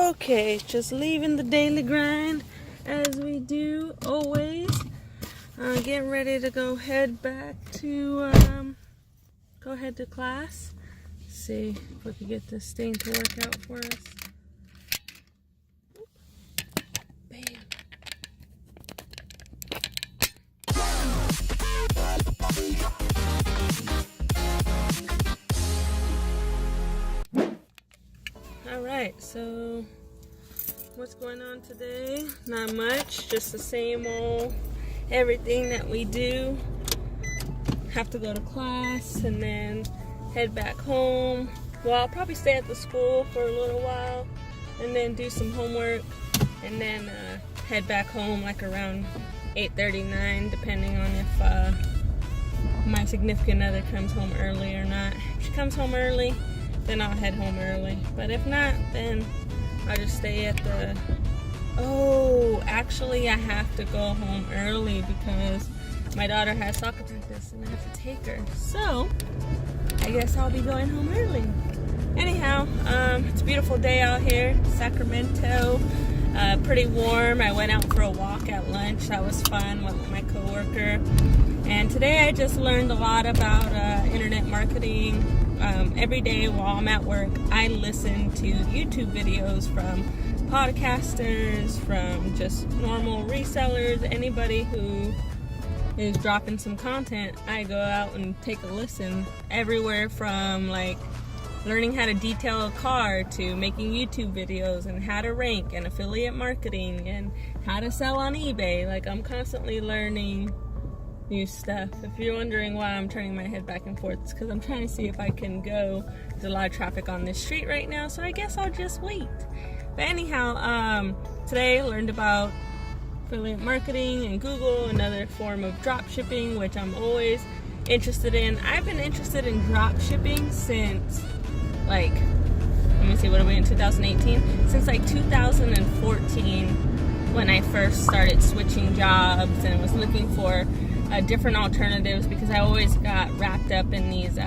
Okay, just leaving the daily grind as we do always. Getting ready to go head back to class. See if we can get this thing to work out for us. Bam. Alright, so what's going on today? Not much, just the same old everything that we do. Have to go to class and then head back home. Well, I'll probably stay at the school for a little while and then do some homework and then head back home like around 8:39, depending on if my significant other comes home early or not. If she comes home early, then I'll head home early. But if not, then I'll just stay at the... Oh, actually I have to go home early because my daughter has soccer practice and I have to take her. So, I guess I'll be going home early. Anyhow, it's a beautiful day out here, Sacramento. Pretty warm. I went out for a walk at lunch. That was fun, went with my coworker. And today I just learned a lot about internet marketing. Every day while I'm at work, I listen to YouTube videos from podcasters, from just normal resellers, anybody who is dropping some content. I go out and take a listen, everywhere from like learning how to detail a car to making YouTube videos and how to rank and affiliate marketing and how to sell on eBay. Like, I'm constantly learning new stuff. If you're wondering why I'm turning my head back and forth, it's because I'm trying to see if I can go. There's a lot of traffic on this street right now, so I guess I'll just wait. But anyhow, today I learned about affiliate marketing and Google, another form of drop shipping, which I'm always interested in. I've been interested in drop shipping since like, let me see, what are we in, 2018? Since like 2014, when I first started switching jobs and was looking for different alternatives, because I always got wrapped up in these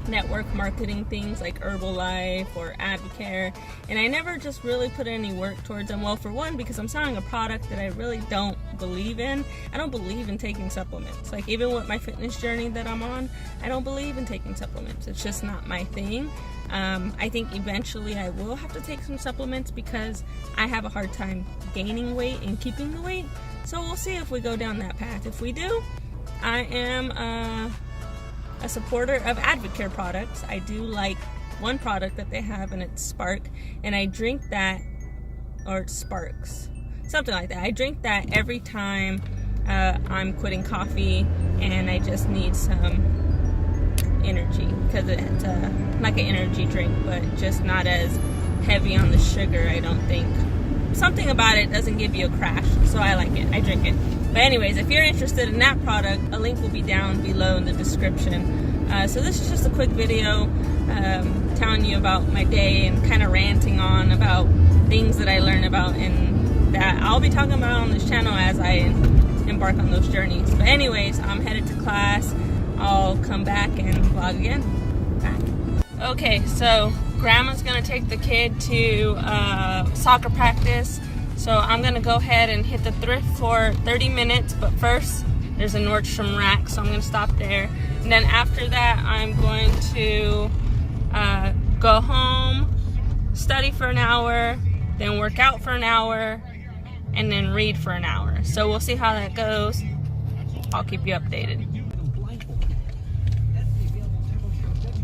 network marketing things like Herbalife or Advocare, and I never just really put any work towards them. Well, for one, because I'm selling a product that I really don't believe in. I don't believe in taking supplements. Like, even with my fitness journey that I'm on, I don't believe in taking supplements. It's just not my thing. I think eventually I will have to take some supplements because I have a hard time gaining weight and keeping the weight. So we'll see if we go down that path. If we do, I am a supporter of Advocare products. I do like one product that they have, and it's Spark, and I drink that, or it's Sparks, something like that. I drink that every time I'm quitting coffee and I just need some energy, because it's like an energy drink, but just not as heavy on the sugar, I don't think. Something about it doesn't give you a crash, so I like it. I drink it. But anyways, if you're interested in that product, a link will be down below in the description. So this is just a quick video telling you about my day and kind of ranting on about things that I learn about and that I'll be talking about on this channel as I embark on those journeys. But anyways, I'm headed to class. I'll come back and vlog again. Bye. Okay, so Grandma's gonna take the kid to soccer practice. So I'm gonna go ahead and hit the thrift for 30 minutes, but first there's a Nordstrom rack, so I'm gonna stop there. And then after that, I'm going to go home, study for an hour, then work out for an hour, and then read for an hour. So we'll see how that goes. I'll keep you updated.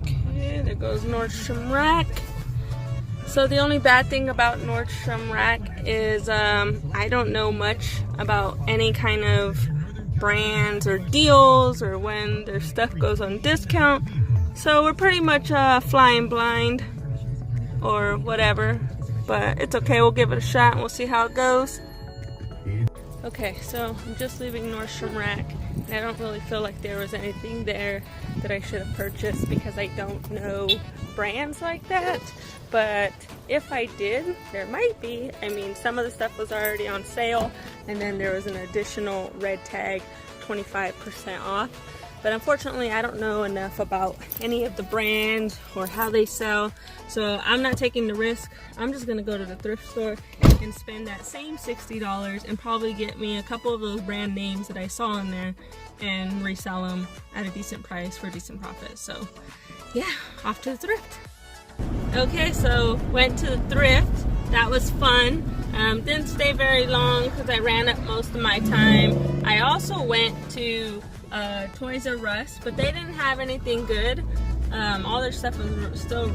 Okay, there goes Nordstrom rack. So the only bad thing about Nordstrom rack is I don't know much about any kind of brands or deals or when their stuff goes on discount. So we're pretty much flying blind or whatever. But it's okay, we'll give it a shot and we'll see how it goes. Okay, so I'm just leaving Nordstrom rack. And I don't really feel like there was anything there that I should have purchased because I don't know brands like that. But if I did, there might be. I mean, some of the stuff was already on sale, and then there was an additional red tag, 25% off. but unfortunately I don't know enough about any of the brands or how they sell, so I'm not taking the risk. I'm just gonna go to the thrift store and spend that same $60 and probably get me a couple of those brand names that I saw in there and resell them at a decent price for a decent profit. So yeah, off to the thrift. Okay, so went to the thrift. That was fun. Didn't stay very long because I ran up most of my time. I also went to Toys R Us, but they didn't have anything good. All their stuff was still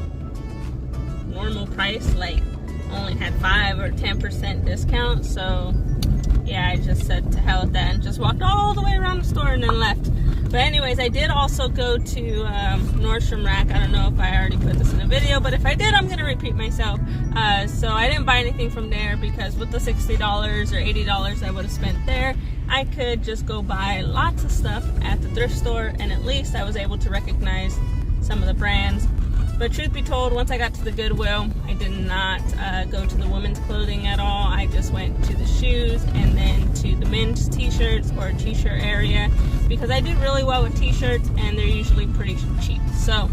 normal price, like only had 5 or 10% discount. So yeah, I just said to hell with that and just walked all the way around the store and then left. But anyways, I did also go to Nordstrom Rack. I don't know if I already put this in a video, but if I did, I'm gonna repeat myself. So I didn't buy anything from there because with the $60 or $80 I would have spent there, I could just go buy lots of stuff at the thrift store, and at least I was able to recognize some of the brands. But truth be told, once I got to the Goodwill, I did not go to the women's clothing at all. I just went to the shoes and then to the men's t-shirts or t-shirt area, because I do really well with t-shirts and they're usually pretty cheap. So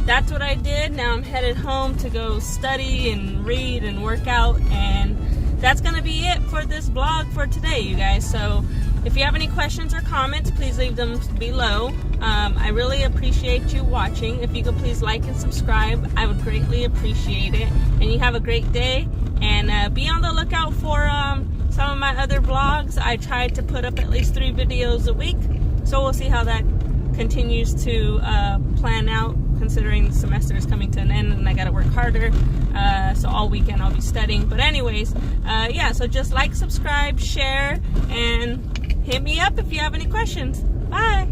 that's what I did. Now I'm headed home to go study and read and work out, and that's gonna be it for this vlog for today, you guys. So if you have any questions or comments, please leave them below. I really appreciate you watching. If you could please like and subscribe, I would greatly appreciate it. And you have a great day, and be on the lookout for some of my other vlogs. I tried to put up at least 3 videos a week, so we'll see how that continues to plan out, considering the semester is coming to an end and I gotta work harder. So all weekend I'll be studying. But anyways, yeah, so just like, subscribe, share, and hit me up if you have any questions. Bye!